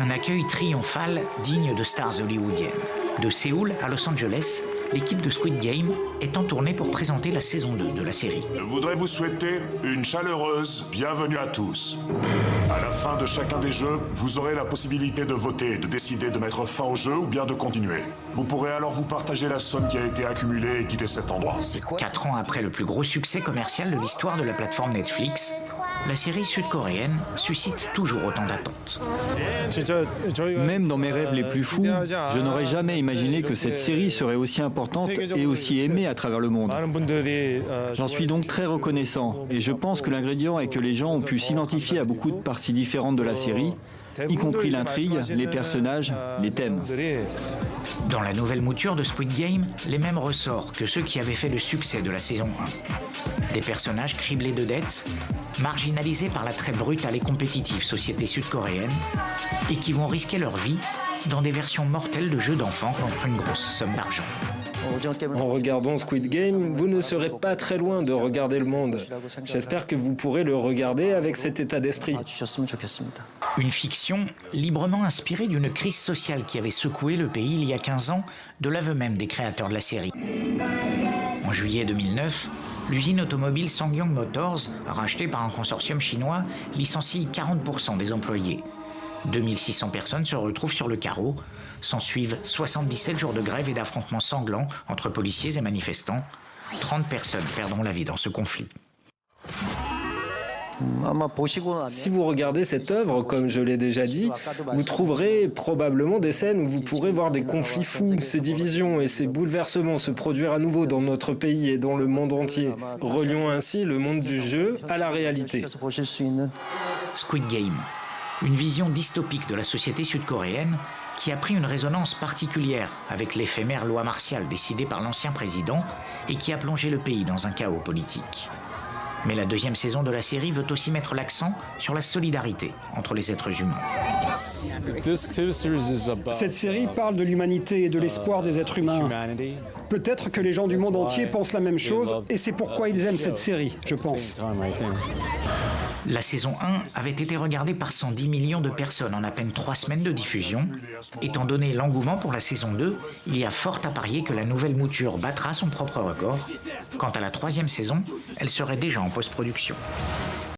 Un accueil triomphal digne de stars hollywoodiennes. De Séoul à Los Angeles, l'équipe de Squid Game est en tournée pour présenter la saison 2 de la série. Je voudrais vous souhaiter une chaleureuse bienvenue à tous. À la fin de chacun des jeux, vous aurez la possibilité de voter et de décider de mettre fin au jeu ou bien de continuer. Vous pourrez alors vous partager la somme qui a été accumulée et quitter cet endroit. 4 ans après le plus gros succès commercial de l'histoire de la plateforme Netflix, la série sud-coréenne suscite toujours autant d'attentes. Même dans mes rêves les plus fous, je n'aurais jamais imaginé que cette série serait aussi importante et aussi aimée à travers le monde. J'en suis donc très reconnaissant et je pense que l'ingrédient est que les gens ont pu s'identifier à beaucoup de parties différentes de la série, y compris l'intrigue, les personnages, les thèmes. Dans la nouvelle mouture de Squid Game, les mêmes ressorts que ceux qui avaient fait le succès de la saison 1. Des personnages criblés de dettes, marginalisés par la très brutale et compétitive société sud-coréenne et qui vont risquer leur vie dans des versions mortelles de jeux d'enfants contre une grosse somme d'argent. En regardant Squid Game, vous ne serez pas très loin de regarder le monde. J'espère que vous pourrez le regarder avec cet état d'esprit. Une fiction librement inspirée d'une crise sociale qui avait secoué le pays il y a 15 ans, de l'aveu même des créateurs de la série. En juillet 2009, l'usine automobile SsangYong Motors, rachetée par un consortium chinois, licencie 40% des employés. 2600 personnes se retrouvent sur le carreau. S'ensuivent 77 jours de grève et d'affrontements sanglants entre policiers et manifestants. 30 personnes perdront la vie dans ce conflit. Si vous regardez cette œuvre, comme je l'ai déjà dit, vous trouverez probablement des scènes où vous pourrez voir des conflits fous, ces divisions et ces bouleversements se produire à nouveau dans notre pays et dans le monde entier. Relions ainsi le monde du jeu à la réalité. Squid Game, une vision dystopique de la société sud-coréenne qui a pris une résonance particulière avec l'éphémère loi martiale décidée par l'ancien président et qui a plongé le pays dans un chaos politique. Mais la deuxième saison de la série veut aussi mettre l'accent sur la solidarité entre les êtres humains. Cette série parle de l'humanité et de l'espoir des êtres humains. Peut-être que les gens du monde entier pensent la même chose et c'est pourquoi ils aiment cette série, je pense. La saison 1 avait été regardée par 110 millions de personnes en à peine 3 semaines de diffusion. Étant donné l'engouement pour la saison 2, il y a fort à parier que la nouvelle mouture battra son propre record. Quant à la 3e saison, elle serait déjà en post-production.